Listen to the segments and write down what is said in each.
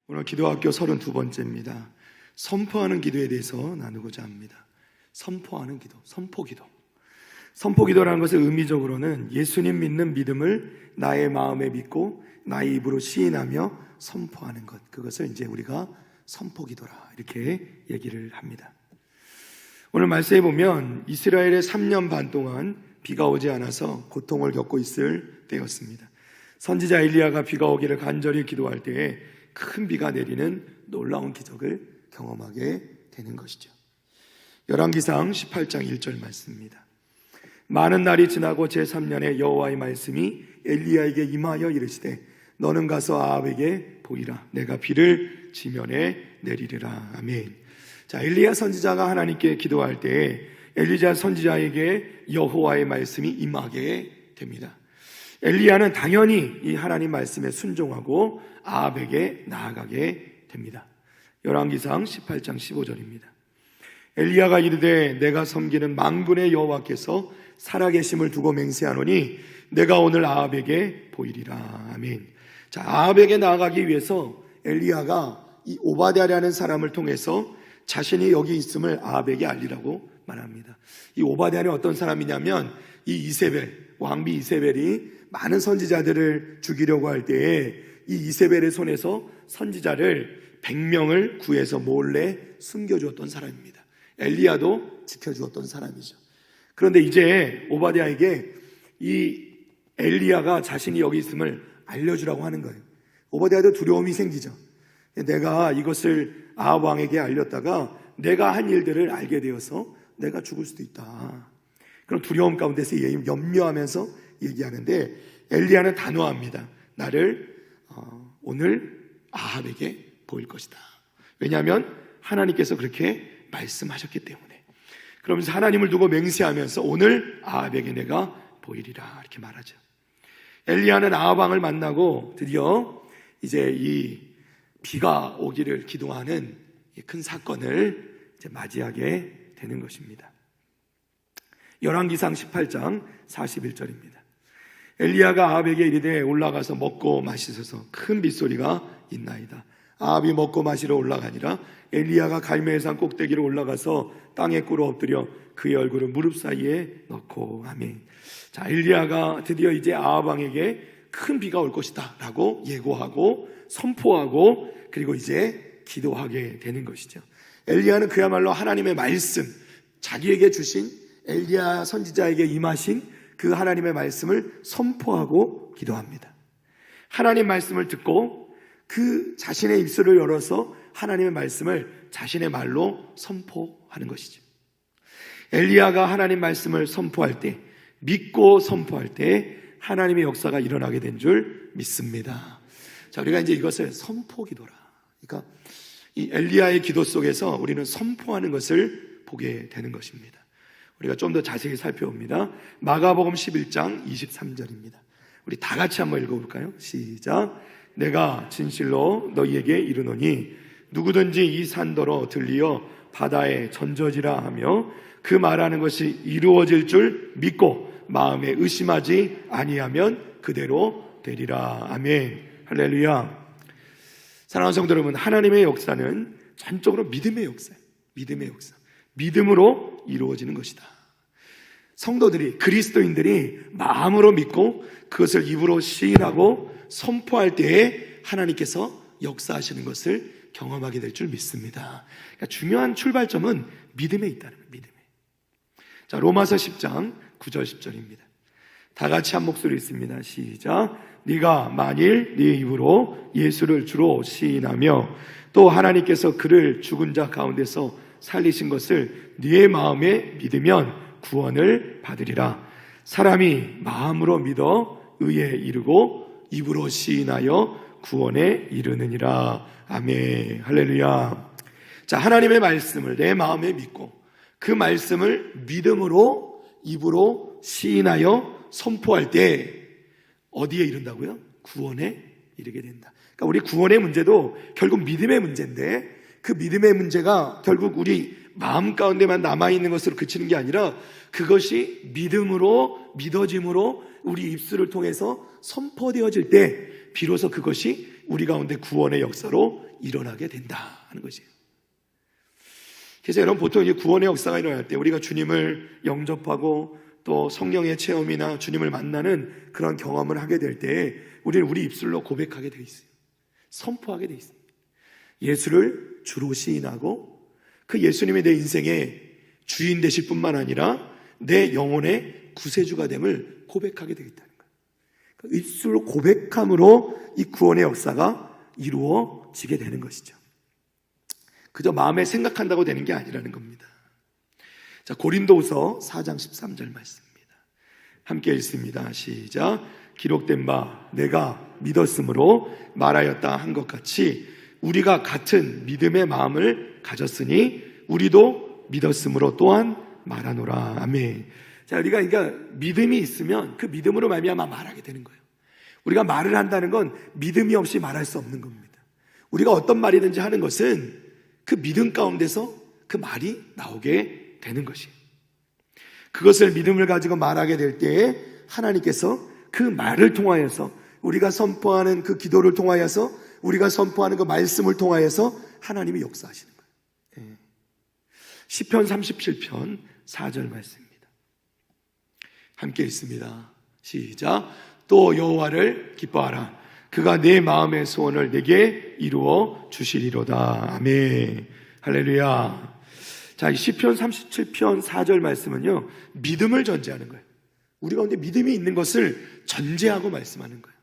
오늘 기도학교 32번째입니다. 선포하는 기도에 대해서 나누고자 합니다. 선포하는 기도, 선포기도. 선포기도라는 것은 의미적으로는 예수님 믿는 믿음을 나의 마음에 믿고 나의 입으로 시인하며 선포하는 것, 그것을 이제 우리가 선포기도라 이렇게 얘기를 합니다. 오늘 말씀에 보면 이스라엘의 3년 반 동안 비가 오지 않아서 고통을 겪고 있을 때였습니다. 선지자 엘리야가 비가 오기를 간절히 기도할 때에 큰 비가 내리는 놀라운 기적을 경험하게 되는 것이죠. 열왕기상 18장 1절 말씀입니다. 많은 날이 지나고 제3년에 여호와의 말씀이 엘리야에게 임하여 이르시되 너는 가서 아합에게 보이라. 내가 비를 지면에 내리리라. 아멘. 자, 엘리야 선지자가 하나님께 기도할 때에 엘리야 선지자에게 여호와의 말씀이 임하게 됩니다. 엘리야는 당연히 이 하나님 말씀에 순종하고 아합에게 나아가게 됩니다. 열왕기상 18장 15절입니다. 엘리야가 이르되 내가 섬기는 만군의 여호와께서 살아계심을 두고 맹세하노니 내가 오늘 아합에게 보이리라. 아멘. 자, 아합에게 나아가기 위해서 엘리야가 이 오바댜라는 사람을 통해서 자신이 여기 있음을 아합에게 알리라고 말합니다. 이 오바댜는 어떤 사람이냐면 이 이세벨, 왕비 이세벨이 많은 선지자들을 죽이려고 할 때에 이 이세벨의 손에서 선지자를 100명을 구해서 몰래 숨겨주었던 사람입니다. 엘리야도 지켜주었던 사람이죠. 그런데 이제 오바댜에게 이 엘리야가 자신이 여기 있음을 알려주라고 하는 거예요. 오바댜도 두려움이 생기죠. 내가 이것을 아합 왕에게 알렸다가 내가 한 일들을 알게 되어서 내가 죽을 수도 있다. 그럼 두려움 가운데서 염려하면서 얘기하는데 엘리야는 단호합니다. 나를 오늘 아합에게 보일 것이다. 왜냐하면 하나님께서 그렇게 말씀하셨기 때문에. 그러면서 하나님을 두고 맹세하면서 오늘 아합에게 내가 보이리라 이렇게 말하죠. 엘리야는 아합 왕을 만나고 드디어 이제 이 비가 오기를 기도하는 큰 사건을 이제 맞이하게 되는 것입니다. 열왕기상 18장 41절입니다. 엘리야가 아합에게 이르되 올라가서 먹고 마시소서. 큰 빗소리가 있나이다. 아합이 먹고 마시러 올라가니라. 엘리야가 갈멜 산 꼭대기로 올라가서 땅에 꿇어 엎드려 그의 얼굴을 무릎 사이에 넣고. 아멘. 자, 엘리야가 드디어 이제 아합 왕에게 큰 비가 올 것이다 라고 예고하고 선포하고 그리고 이제 기도하게 되는 것이죠. 엘리야는 그야말로 하나님의 말씀, 자기에게 주신 엘리야 선지자에게 임하신 그 하나님의 말씀을 선포하고 기도합니다. 하나님 말씀을 듣고 그 자신의 입술을 열어서 하나님의 말씀을 자신의 말로 선포하는 것이죠. 엘리야가 하나님 말씀을 선포할 때, 믿고 선포할 때 하나님의 역사가 일어나게 된 줄 믿습니다. 자, 우리가 이제 이것을 선포기도라. 그러니까 이 엘리야의 기도 속에서 우리는 선포하는 것을 보게 되는 것입니다. 우리가 좀 더 자세히 살펴봅니다. 마가복음 11장 23절입니다. 우리 다 같이 한번 읽어볼까요? 시작. 내가 진실로 너희에게 이르노니 누구든지 이 산더러 들리어 바다에 던져지라 하며 그 말하는 것이 이루어질 줄 믿고 마음에 의심하지 아니하면 그대로 되리라. 아멘. 할렐루야. 사랑하는 성도 여러분, 하나님의 역사는 전적으로 믿음의 역사예요. 믿음의 역사. 믿음으로 이루어지는 것이다. 성도들이, 그리스도인들이 마음으로 믿고 그것을 입으로 시인하고 선포할 때에 하나님께서 역사하시는 것을 경험하게 될 줄 믿습니다. 그러니까 중요한 출발점은 믿음에 있다는 거예요. 믿음에. 자, 로마서 10장 9절 10절입니다. 다 같이 한 목소리 있습니다. 시작. 네가 만일 네 입으로 예수를 주로 시인하며 또 하나님께서 그를 죽은 자 가운데서 살리신 것을 네 마음에 믿으면 구원을 받으리라. 사람이 마음으로 믿어 의에 이르고 입으로 시인하여 구원에 이르느니라. 아멘. 할렐루야. 자, 하나님의 말씀을 내 마음에 믿고 그 말씀을 믿음으로 입으로 시인하여 선포할 때 어디에 이른다고요? 구원에 이르게 된다. 그러니까 우리 구원의 문제도 결국 믿음의 문제인데 그 믿음의 문제가 결국 우리 마음 가운데만 남아있는 것으로 그치는 게 아니라 그것이 믿음으로 믿어짐으로 우리 입술을 통해서 선포되어질 때 비로소 그것이 우리 가운데 구원의 역사로 일어나게 된다 하는 것이에요. 그래서 여러분, 보통 이제 구원의 역사가 일어날 때 우리가 주님을 영접하고 또 성령의 체험이나 주님을 만나는 그런 경험을 하게 될 때 우리는 우리 입술로 고백하게 되어 있어요. 선포하게 되어 있습니다. 예수를 주로 시인하고 그 예수님이 내 인생의 주인 되실 뿐만 아니라 내 영혼의 구세주가 됨을 고백하게 되겠다는 거예요. 그러니까 입술로 고백함으로 이 구원의 역사가 이루어지게 되는 것이죠. 그저 마음에 생각한다고 되는 게 아니라는 겁니다. 자, 고린도후서 4장 13절 말씀입니다. 함께 읽습니다. 시작. 기록된 바 내가 믿었으므로 말하였다 한 것 같이 우리가 같은 믿음의 마음을 가졌으니 우리도 믿었으므로 또한 말하노라. 아멘. 자, 우리가 그러니까 믿음이 있으면 그 믿음으로 말미암아 말하게 되는 거예요. 우리가 말을 한다는 건 믿음이 없이 말할 수 없는 겁니다. 우리가 어떤 말이든지 하는 것은 그 믿음 가운데서 그 말이 나오게 되는 것이에요. 그것을 믿음을 가지고 말하게 될 때에 하나님께서 그 말을 통하여서 우리가 선포하는 그 기도를 통하여서 우리가 선포하는 그 말씀을 통하여서 하나님이 역사하시는 거예요. 시편 37편 4절 말씀입니다. 함께 읽습니다. 시작. 또 여호와를 기뻐하라. 그가 내 마음의 소원을 내게 이루어 주시리로다. 아멘. 할렐루야. 자, 이 시편 37편 4절 말씀은요, 믿음을 전제하는 거예요. 우리가 근데 믿음이 있는 것을 전제하고 말씀하는 거예요.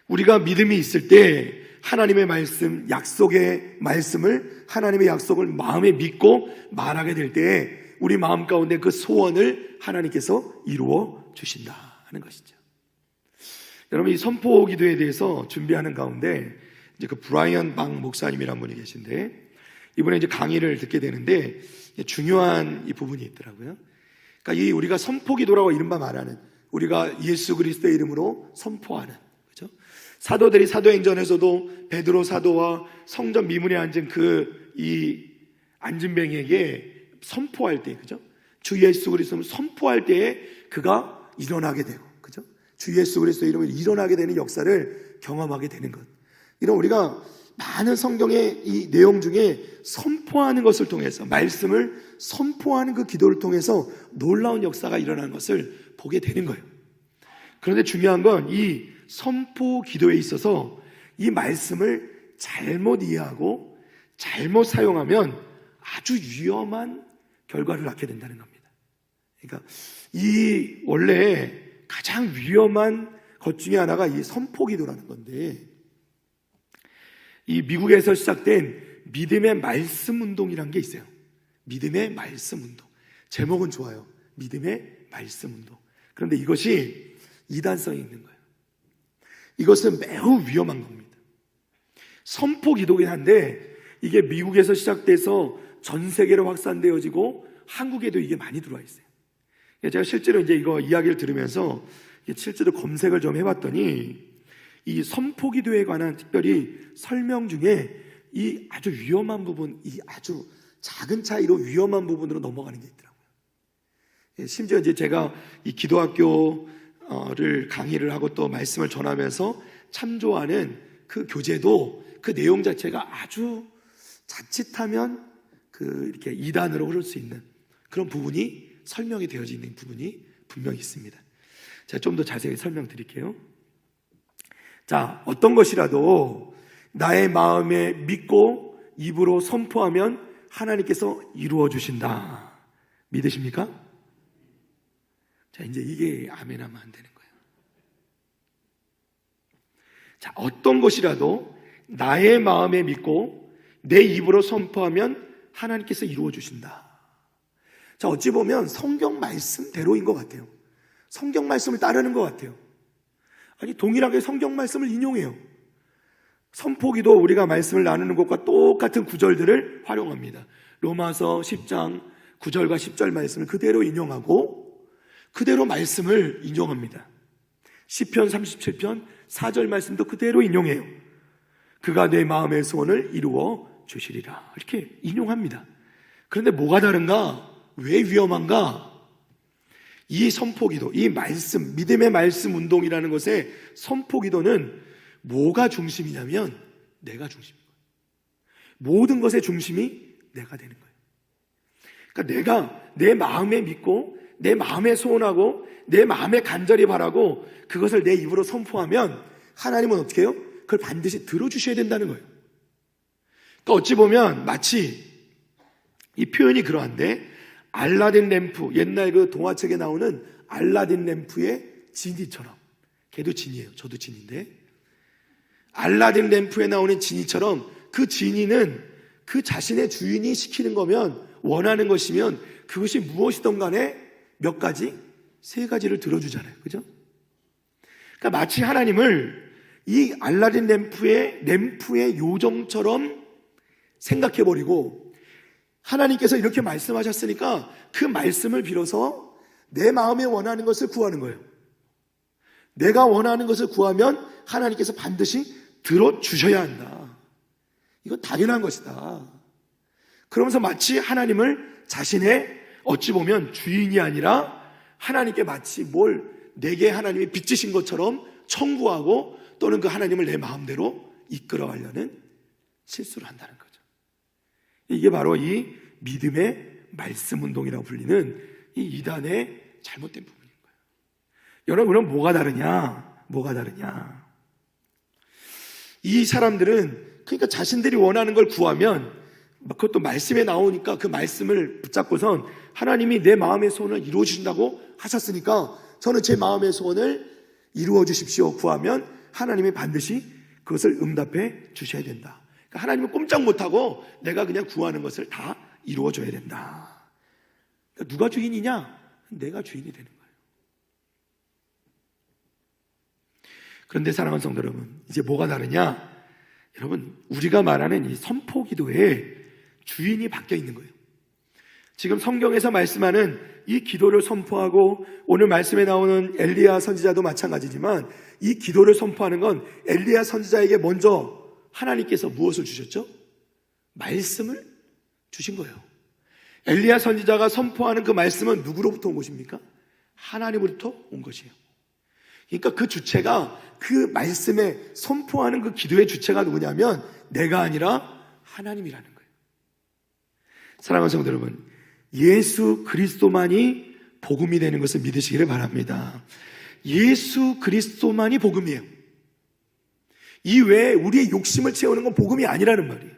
우리가 믿음이 있을 때 하나님의 말씀, 약속의 말씀을, 하나님의 약속을 마음에 믿고 말하게 될 때 우리 마음 가운데 그 소원을 하나님께서 이루어 주신다 하는 것이죠. 여러분, 이 선포 기도에 대해서 준비하는 가운데 이제 그 브라이언 방 목사님이라는 분이 계신데 이번에 이제 강의를 듣게 되는데 중요한 이 부분이 있더라고요. 그러니까 이 우리가 선포 기도라고 이른바 말하는, 우리가 예수 그리스도의 이름으로 선포하는, 그죠? 사도들이 사도행전에서도 베드로 사도와 성전 미문에 앉은 그 이 앉은뱅이에게 선포할 때, 그죠? 주 예수 그리스도를 선포할 때에 그가 일어나게 되고, 그죠? 주 예수 그리스도의 이름을 일어나게 되는 역사를 경험하게 되는 것. 이런 우리가 많은 성경의 이 내용 중에 선포하는 것을 통해서, 말씀을 선포하는 그 기도를 통해서 놀라운 역사가 일어나는 것을 보게 되는 거예요. 그런데 중요한 건 이 선포 기도에 있어서 이 말씀을 잘못 이해하고 잘못 사용하면 아주 위험한 결과를 낳게 된다는 겁니다. 그러니까 이 원래 가장 위험한 것 중에 하나가 이 선포 기도라는 건데, 이 미국에서 시작된 믿음의 말씀 운동이라는 게 있어요. 믿음의 말씀 운동. 제목은 좋아요. 믿음의 말씀 운동. 그런데 이것이 이단성이 있는 거예요. 이것은 매우 위험한 겁니다. 선포 기도긴 한데 이게 미국에서 시작돼서 전 세계로 확산되어지고 한국에도 이게 많이 들어와 있어요. 제가 실제로 이제 이거 이야기를 들으면서 실제로 검색을 좀 해봤더니 이 선포 기도에 관한 특별히 설명 중에 이 아주 위험한 부분, 이 아주 작은 차이로 위험한 부분으로 넘어가는 게 있더라고요. 심지어 이제 제가 이 기도학교를 강의를 하고 또 말씀을 전하면서 참조하는 그 교재도 그 내용 자체가 아주 자칫하면 이렇게 이단으로 흐를 수 있는 그런 부분이 설명이 되어져 있는 부분이 분명히 있습니다. 제가 좀 더 자세히 설명드릴게요. 자, 어떤 것이라도 나의 마음에 믿고 입으로 선포하면 하나님께서 이루어 주신다. 믿으십니까? 자, 이제 이게 아멘 하면 안 되는 거예요. 자, 어떤 것이라도 나의 마음에 믿고 내 입으로 선포하면 하나님께서 이루어 주신다. 자, 어찌 보면 성경 말씀대로인 것 같아요. 성경 말씀을 따르는 것 같아요. 아니, 동일하게 성경 말씀을 인용해요. 선포기도 우리가 말씀을 나누는 것과 똑같은 구절들을 활용합니다. 로마서 10장 9절과 10절 말씀을 그대로 인용하고 그대로 말씀을 인용합니다. 시편 37편 4절 말씀도 그대로 인용해요. 그가 내 마음의 소원을 이루어 주시리라. 이렇게 인용합니다. 그런데 뭐가 다른가? 왜 위험한가? 이 선포기도, 이 말씀, 믿음의 말씀 운동이라는 것의 선포기도는 뭐가 중심이냐면 내가 중심인 거예요. 모든 것의 중심이 내가 되는 거예요. 그러니까 내가 내 마음에 믿고 내 마음에 소원하고 내 마음에 간절히 바라고 그것을 내 입으로 선포하면 하나님은 어떻게 해요? 그걸 반드시 들어주셔야 된다는 거예요. 그러니까 어찌 보면 마치 이 표현이 그러한데, 알라딘 램프, 옛날 그 동화책에 나오는 알라딘 램프의 지니처럼, 걔도 지니예요. 저도 지니인데, 알라딘 램프에 나오는 지니처럼 그 지니는 그 자신의 주인이 시키는 거면, 원하는 것이면 그것이 무엇이든 간에 몇 가지? 세 가지를 들어주잖아요. 그죠? 그러니까 마치 하나님을 이 알라딘 램프의 요정처럼 생각해버리고, 하나님께서 이렇게 말씀하셨으니까 그 말씀을 빌어서 내 마음에 원하는 것을 구하는 거예요. 내가 원하는 것을 구하면 하나님께서 반드시 들어주셔야 한다. 이건 당연한 것이다. 그러면서 마치 하나님을 자신의 어찌 보면 주인이 아니라 하나님께 마치 뭘 내게 하나님이 빚지신 것처럼 청구하고, 또는 그 하나님을 내 마음대로 이끌어가려는 실수를 한다는 거죠. 이게 바로 이 믿음의 말씀 운동이라고 불리는 이 이단의 잘못된 부분인 거예요. 여러분, 그럼 뭐가 다르냐? 뭐가 다르냐? 이 사람들은 그러니까 자신들이 원하는 걸 구하면, 그것도 말씀에 나오니까 그 말씀을 붙잡고선 하나님이 내 마음의 소원을 이루어 주신다고 하셨으니까 저는 제 마음의 소원을 이루어 주십시오 구하면 하나님이 반드시 그것을 응답해 주셔야 된다. 그러니까 하나님은 꼼짝 못하고 내가 그냥 구하는 것을 다 이루어줘야 된다. 그러니까 누가 주인이냐? 내가 주인이 되는 거예요. 그런데 사랑하는 성도 여러분, 이제 뭐가 다르냐? 여러분, 우리가 말하는 이 선포 기도에 주인이 바뀌어 있는 거예요. 지금 성경에서 말씀하는 이 기도를 선포하고, 오늘 말씀에 나오는 엘리야 선지자도 마찬가지지만, 이 기도를 선포하는 건 엘리야 선지자에게 먼저 하나님께서 무엇을 주셨죠? 말씀을 주신 거예요. 엘리야 선지자가 선포하는 그 말씀은 누구로부터 온 것입니까? 하나님으로부터 온 것이에요. 그러니까 그 주체가, 그 말씀에 선포하는 그 기도의 주체가 누구냐면 내가 아니라 하나님이라는 거예요. 사랑하는 성도 여러분, 예수 그리스도만이 복음이 되는 것을 믿으시기를 바랍니다. 예수 그리스도만이 복음이에요. 이 외에 우리의 욕심을 채우는 건 복음이 아니라는 말이에요.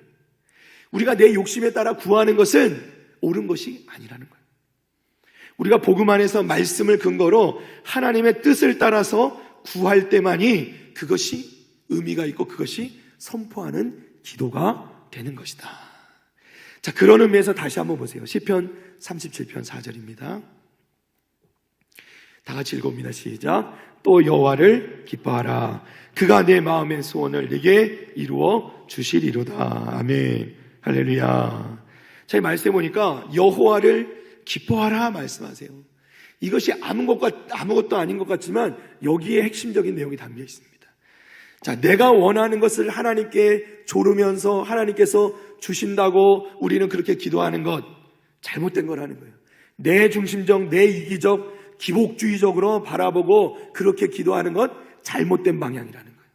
우리가 내 욕심에 따라 구하는 것은 옳은 것이 아니라는 거예요. 우리가 복음 안에서 말씀을 근거로 하나님의 뜻을 따라서 구할 때만이 그것이 의미가 있고 그것이 선포하는 기도가 되는 것이다. 자, 그런 의미에서 다시 한번 보세요. 시편 37편 4절입니다. 다 같이 읽어봅니다. 시작. 또 여호와를 기뻐하라. 그가 내 마음의 소원을 내게 이루어 주시리로다. 아멘. 할렐루야. 자, 이 말씀해 보니까 여호와를 기뻐하라 말씀하세요. 이것이 아무것도 아닌 것 같지만 여기에 핵심적인 내용이 담겨 있습니다. 자, 내가 원하는 것을 하나님께 조르면서 하나님께서 주신다고 우리는 그렇게 기도하는 것, 잘못된 거라는 거예요. 내 중심적, 내 이기적, 기복주의적으로 바라보고 그렇게 기도하는 것, 잘못된 방향이라는 거예요.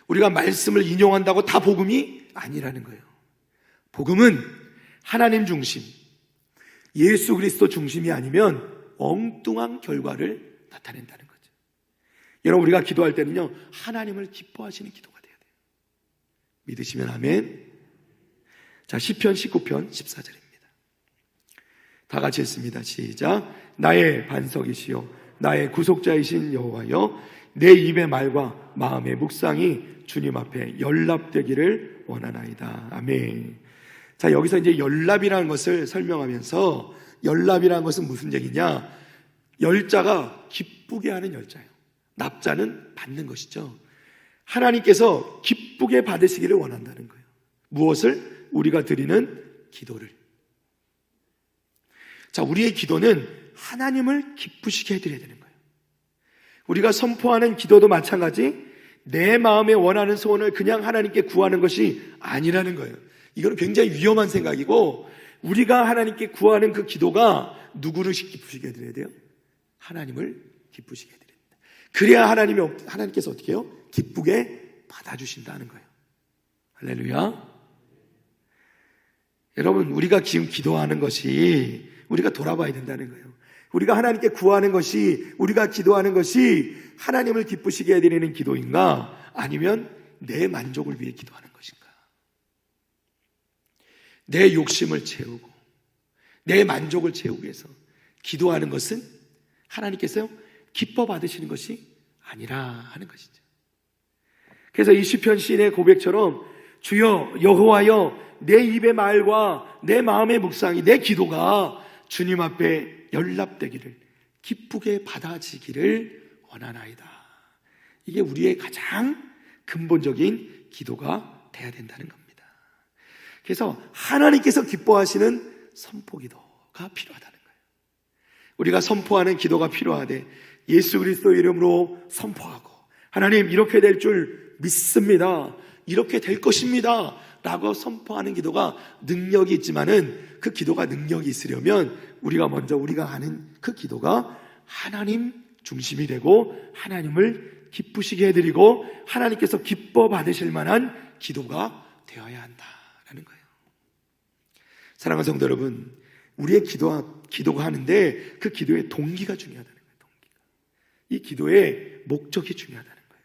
우리가 말씀을 인용한다고 다 복음이 아니라는 거예요. 복음은 하나님 중심, 예수 그리스도 중심이 아니면 엉뚱한 결과를 나타낸다는 거죠. 여러분, 우리가 기도할 때는요, 하나님을 기뻐하시는 기도가 돼야 돼요. 믿으시면 아멘. 자, 시편 19편 14절입니다. 다 같이 읽습니다. 시작. 나의 반석이시요 나의 구속자이신 여호와여, 내 입의 말과 마음의 묵상이 주님 앞에 연락되기를 원하나이다. 아멘. 자, 여기서 이제 연락이라는 것을 설명하면서, 연락이라는 것은 무슨 얘기냐? 열자가 기쁘게 하는 열자예요. 납자는 받는 것이죠. 하나님께서 기쁘게 받으시기를 원한다는 거예요. 무엇을? 우리가 드리는 기도를. 자, 우리의 기도는 하나님을 기쁘시게 해드려야 되는 거예요. 우리가 선포하는 기도도 마찬가지, 내 마음에 원하는 소원을 그냥 하나님께 구하는 것이 아니라는 거예요. 이거는 굉장히 위험한 생각이고, 우리가 하나님께 구하는 그 기도가 누구를 기쁘시게 해드려야 돼요? 하나님을 기쁘시게 해드려야 됩니다. 그래야 하나님께서 어떻게 해요? 기쁘게 받아주신다는 거예요. 할렐루야. 여러분, 우리가 지금 기도하는 것이 우리가 돌아봐야 된다는 거예요. 우리가 하나님께 구하는 것이, 우리가 기도하는 것이 하나님을 기쁘시게 해드리는 기도인가, 아니면 내 만족을 위해 기도하는 것인가. 내 욕심을 채우고 내 만족을 채우기 위해서 기도하는 것은 하나님께서 기뻐 받으시는 것이 아니라 하는 것이죠. 그래서 이 시편 시인의 고백처럼 주여 여호와여, 내 입의 말과 내 마음의 묵상이, 내 기도가 주님 앞에 연락되기를, 기쁘게 받아지기를 원하나이다. 이게 우리의 가장 근본적인 기도가 돼야 된다는 겁니다. 그래서 하나님께서 기뻐하시는 선포기도가 필요하다는 거예요. 우리가 선포하는 기도가 필요하되 예수 그리스도의 이름으로 선포하고, 하나님 이렇게 될 줄 믿습니다, 이렇게 될 것입니다 라고 선포하는 기도가 능력이 있지만은, 그 기도가 능력이 있으려면 우리가 먼저 우리가 하는 그 기도가 하나님 중심이 되고 하나님을 기쁘시게 해드리고 하나님께서 기뻐 받으실 만한 기도가 되어야 한다라는 거예요. 사랑하는 성도 여러분, 우리의 기도가 하는데 그 기도의 동기가 중요하다는 거예요. 동기가. 이 기도의 목적이 중요하다는 거예요.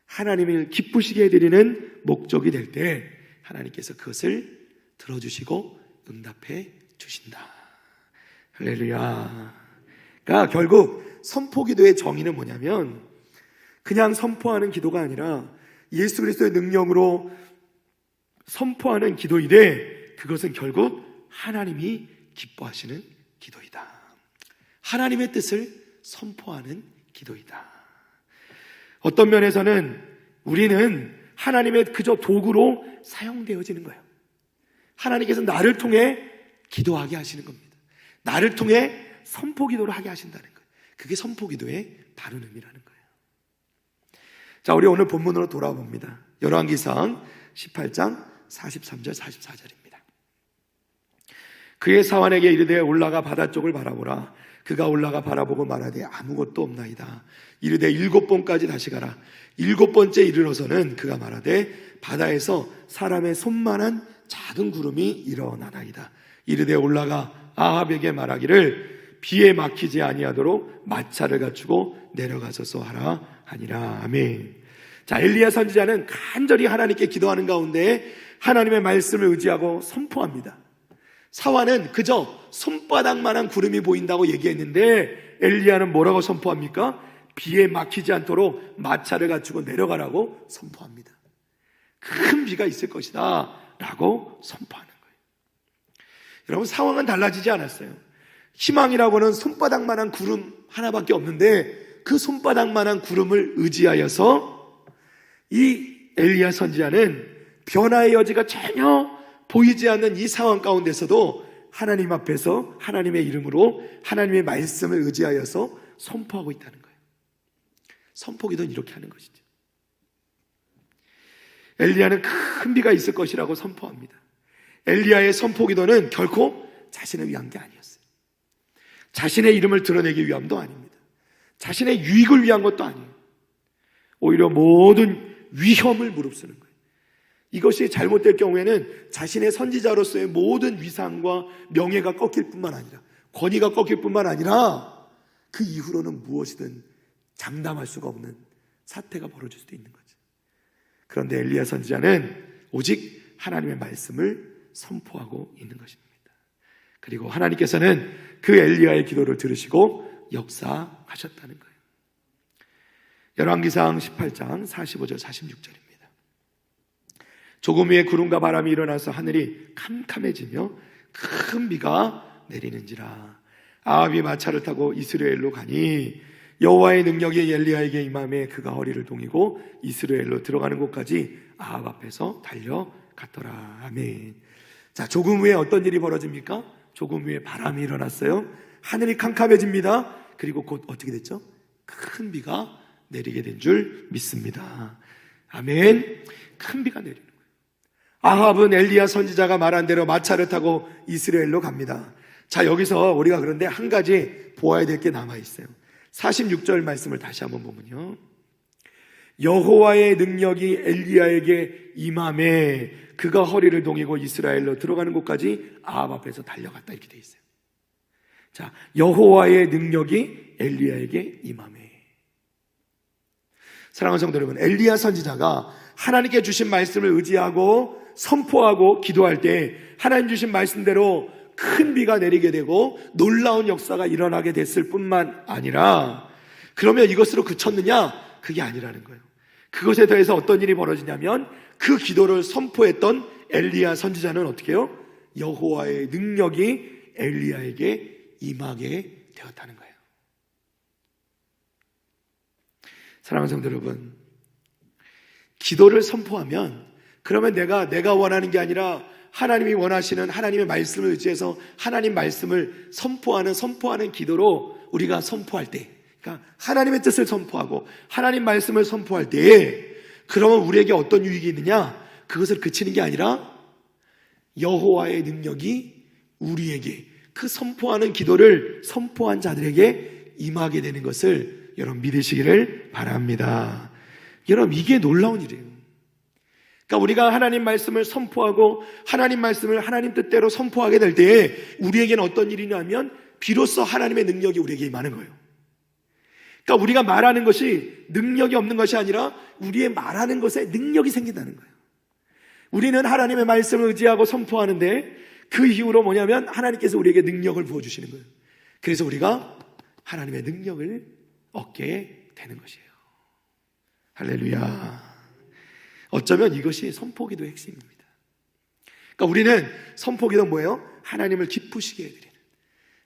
하나님을 기쁘시게 해드리는 목적이 될 때 하나님께서 그것을 들어주시고 응답해 주신다. 할렐루야. 그러니까 결국 선포기도의 정의는 뭐냐면, 그냥 선포하는 기도가 아니라 예수 그리스도의 능력으로 선포하는 기도이되, 그것은 결국 하나님이 기뻐하시는 기도이다. 하나님의 뜻을 선포하는 기도이다. 어떤 면에서는 우리는 하나님의 그저 도구로 사용되어지는 거예요. 하나님께서 나를 통해 기도하게 하시는 겁니다. 나를 통해 선포기도를 하게 하신다는 거예요. 그게 선포기도의 바른 의미라는 거예요. 자, 우리 오늘 본문으로 돌아봅니다. 열왕기상 18장 43절 44절입니다. 그의 사환에게 이르되 올라가 바다 쪽을 바라보라. 그가 올라가 바라보고 말하되 아무것도 없나이다. 이르되 7번까지 다시 가라. 7번째 이르러서는 그가 말하되 바다에서 사람의 손만한 작은 구름이 일어나나이다. 이르되 올라가 아합에게 말하기를 비에 막히지 아니하도록 마차를 갖추고 내려가소서 하라 하니라. 아멘. 자, 엘리야 선지자는 간절히 하나님께 기도하는 가운데 하나님의 말씀을 의지하고 선포합니다. 사환은 그저 손바닥만한 구름이 보인다고 얘기했는데 엘리야는 뭐라고 선포합니까? 비에 막히지 않도록 마차를 갖추고 내려가라고 선포합니다. 큰 비가 있을 것이다 라고 선포하는 거예요. 여러분, 상황은 달라지지 않았어요. 희망이라고는 손바닥만한 구름 하나밖에 없는데, 그 손바닥만한 구름을 의지하여서 이 엘리야 선지자는 변화의 여지가 전혀 보이지 않는 이 상황 가운데서도 하나님 앞에서 하나님의 이름으로 하나님의 말씀을 의지하여서 선포하고 있다는 거예요. 선포기도는 이렇게 하는 것이죠. 엘리야는 큰 비가 있을 것이라고 선포합니다. 엘리야의 선포기도는 결코 자신을 위한 게 아니었어요. 자신의 이름을 드러내기 위함도 아닙니다. 자신의 유익을 위한 것도 아니에요. 오히려 모든 위험을 무릅쓰는 거예요. 이것이 잘못될 경우에는 자신의 선지자로서의 모든 위상과 명예가 꺾일 뿐만 아니라, 권위가 꺾일 뿐만 아니라 그 이후로는 무엇이든 장담할 수가 없는 사태가 벌어질 수도 있는 거죠. 그런데 엘리야 선지자는 오직 하나님의 말씀을 선포하고 있는 것입니다. 그리고 하나님께서는 그 엘리야의 기도를 들으시고 역사하셨다는 거예요. 열왕기상 18장 45절 46절입니다. 조금 후에 구름과 바람이 일어나서 하늘이 캄캄해지며 큰 비가 내리는지라. 아합이 마차를 타고 이스라엘로 가니 여호와의 능력이 엘리야에게 임함에 그가 허리를 동이고 이스라엘로 들어가는 곳까지 아합 앞에서 달려갔더라. 아멘. 자, 조금 후에 어떤 일이 벌어집니까? 조금 후에 바람이 일어났어요. 하늘이 캄캄해집니다. 그리고 곧 어떻게 됐죠? 큰 비가 내리게 된 줄 믿습니다. 아멘. 큰 비가 내리는 거예요. 아합은 엘리야 선지자가 말한 대로 마차를 타고 이스라엘로 갑니다. 자, 여기서 우리가 그런데 한 가지 보아야 될 게 남아있어요. 46절 말씀을 다시 한번 보면요, 여호와의 능력이 엘리야에게 임함에 그가 허리를 동이고 이스라엘로 들어가는 곳까지 아합 앞에서 달려갔다 이렇게 돼 있어요. 자, 여호와의 능력이 엘리야에게 임하매. 사랑하는 성도 여러분, 엘리야 선지자가 하나님께 주신 말씀을 의지하고 선포하고 기도할 때 하나님 주신 말씀대로 큰 비가 내리게 되고 놀라운 역사가 일어나게 됐을 뿐만 아니라, 그러면 이것으로 그쳤느냐? 그게 아니라는 거예요. 그것에 더해서 어떤 일이 벌어지냐면 그 기도를 선포했던 엘리야 선지자는 어떻게 해요? 여호와의 능력이 엘리야에게 임하게 되었다는 거예요. 사랑하는 성도 여러분, 기도를 선포하면 그러면 내가 원하는 게 아니라 하나님이 원하시는 하나님의 말씀을 의지해서 하나님 말씀을 선포하는 기도로 우리가 선포할 때, 그러니까 하나님의 뜻을 선포하고 하나님 말씀을 선포할 때에, 그러면 우리에게 어떤 유익이 있느냐? 그것을 그치는 게 아니라 여호와의 능력이 우리에게, 그 선포하는 기도를 선포한 자들에게 임하게 되는 것을 여러분 믿으시기를 바랍니다. 여러분, 이게 놀라운 일이에요. 그러니까 우리가 하나님 말씀을 선포하고 하나님 말씀을 하나님 뜻대로 선포하게 될 때에 우리에게는 어떤 일이냐면 비로소 하나님의 능력이 우리에게 임하는 거예요. 그러니까 우리가 말하는 것이 능력이 없는 것이 아니라 우리의 말하는 것에 능력이 생긴다는 거예요. 우리는 하나님의 말씀을 의지하고 선포하는데 그 이후로 뭐냐면 하나님께서 우리에게 능력을 부어주시는 거예요. 그래서 우리가 하나님의 능력을 얻게 되는 것이에요. 할렐루야. 어쩌면 이것이 선포기도의 핵심입니다. 그러니까 우리는 선포기도 뭐예요? 하나님을 기쁘시게 해드리는,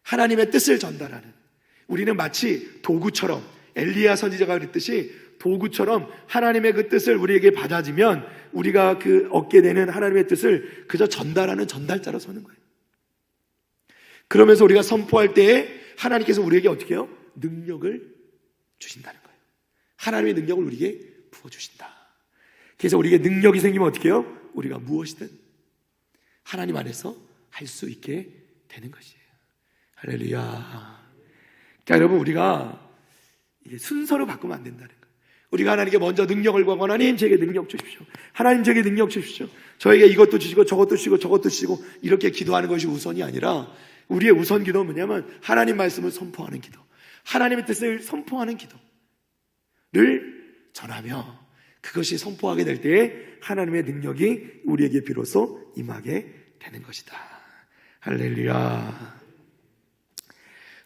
하나님의 뜻을 전달하는, 우리는 마치 도구처럼, 엘리야 선지자가 그랬듯이 도구처럼 하나님의 그 뜻을 우리에게 받아지면 우리가 그 얻게 되는 하나님의 뜻을 그저 전달하는 전달자로 서는 거예요. 그러면서 우리가 선포할 때에 하나님께서 우리에게 어떻게 해요? 능력을 주신다는 거예요. 하나님의 능력을 우리에게 부어주신다. 그래서 우리에게 능력이 생기면 어떻게 해요? 우리가 무엇이든 하나님 안에서 할 수 있게 되는 것이에요. 할렐루야. 그러니까 여러분, 우리가 이게 순서로 바꾸면 안 된다는 거예요. 우리가 하나님께 먼저 능력을 구하고, 하나님 제게 능력 주십시오, 하나님 제게 능력 주십시오, 저에게 이것도 주시고 저것도 주시고 저것도 주시고, 이렇게 기도하는 것이 우선이 아니라 우리의 우선 기도는 뭐냐면 하나님 말씀을 선포하는 기도, 하나님의 뜻을 선포하는 기도를 전하며, 그것이 선포하게 될 때에 하나님의 능력이 우리에게 비로소 임하게 되는 것이다. 할렐루야.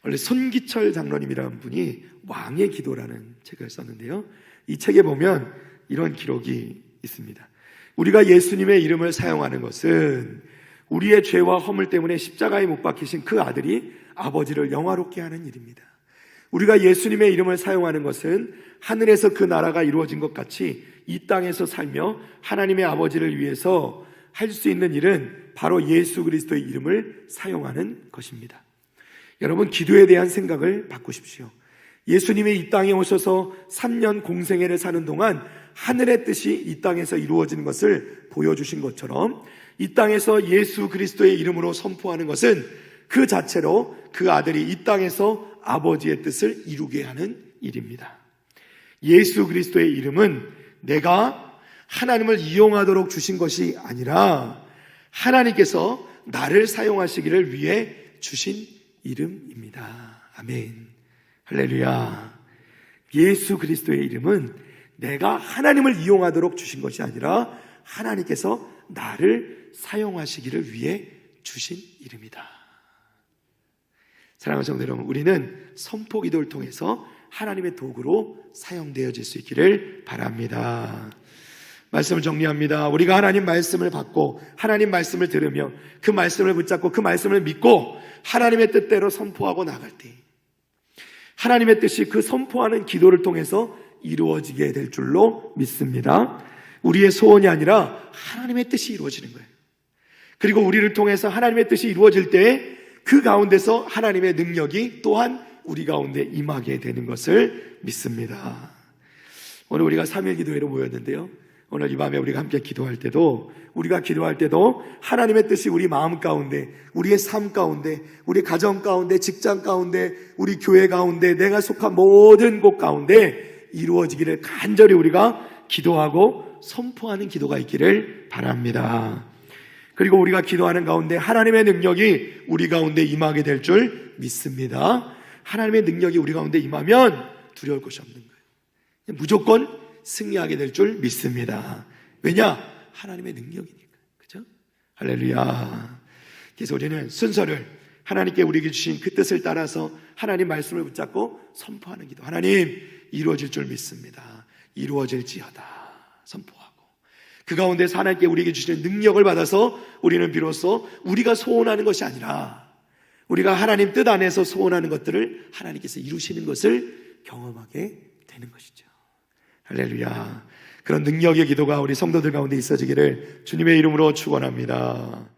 원래 손기철 장로님이라는 분이 왕의 기도라는 책을 썼는데요, 이 책에 보면 이런 기록이 있습니다. 우리가 예수님의 이름을 사용하는 것은 우리의 죄와 허물 때문에 십자가에 못 박히신 그 아들이 아버지를 영화롭게 하는 일입니다. 우리가 예수님의 이름을 사용하는 것은 하늘에서 그 나라가 이루어진 것 같이 이 땅에서 살며 하나님의 아버지를 위해서 할 수 있는 일은 바로 예수 그리스도의 이름을 사용하는 것입니다. 여러분, 기도에 대한 생각을 바꾸십시오. 예수님이 이 땅에 오셔서 3년 공생애를 사는 동안 하늘의 뜻이 이 땅에서 이루어지는 것을 보여주신 것처럼, 이 땅에서 예수 그리스도의 이름으로 선포하는 것은 그 자체로 그 아들이 이 땅에서 아버지의 뜻을 이루게 하는 일입니다. 예수 그리스도의 이름은 내가 하나님을 이용하도록 주신 것이 아니라 하나님께서 나를 사용하시기를 위해 주신 이름입니다. 아멘. 할렐루야. 예수 그리스도의 이름은 내가 하나님을 이용하도록 주신 것이 아니라 하나님께서 나를 사용하시기를 위해 주신 이름이다. 사랑하는 성도 여러분, 우리는 선포 기도를 통해서 하나님의 도구로 사용되어질 수 있기를 바랍니다. 말씀을 정리합니다. 우리가 하나님 말씀을 받고 하나님 말씀을 들으며 그 말씀을 붙잡고 그 말씀을 믿고 하나님의 뜻대로 선포하고 나갈 때 하나님의 뜻이 그 선포하는 기도를 통해서 이루어지게 될 줄로 믿습니다. 우리의 소원이 아니라 하나님의 뜻이 이루어지는 거예요. 그리고 우리를 통해서 하나님의 뜻이 이루어질 때 그 가운데서 하나님의 능력이 또한 우리 가운데 임하게 되는 것을 믿습니다. 오늘 우리가 3일 기도회로 모였는데요, 오늘 이 밤에 우리가 함께 기도할 때도, 우리가 기도할 때도 하나님의 뜻이 우리 마음 가운데, 우리의 삶 가운데, 우리 가정 가운데, 직장 가운데, 우리 교회 가운데, 내가 속한 모든 곳 가운데 이루어지기를 간절히 우리가 기도하고 선포하는 기도가 있기를 바랍니다. 그리고 우리가 기도하는 가운데 하나님의 능력이 우리 가운데 임하게 될 줄 믿습니다. 하나님의 능력이 우리 가운데 임하면 두려울 것이 없는 거예요. 무조건 승리하게 될 줄 믿습니다. 왜냐? 하나님의 능력이니까. 그죠? 할렐루야. 그래서 우리는 순서를 하나님께 우리에게 주신 그 뜻을 따라서 하나님 말씀을 붙잡고 선포하는 기도. 하나님, 이루어질 줄 믿습니다. 이루어질지어다. 선포하고 그 가운데서 하나님께 우리에게 주시는 능력을 받아서 우리는 비로소 우리가 소원하는 것이 아니라 우리가 하나님 뜻 안에서 소원하는 것들을 하나님께서 이루시는 것을 경험하게 되는 것이죠. 할렐루야. 그런 능력의 기도가 우리 성도들 가운데 있어지기를 주님의 이름으로 축원합니다.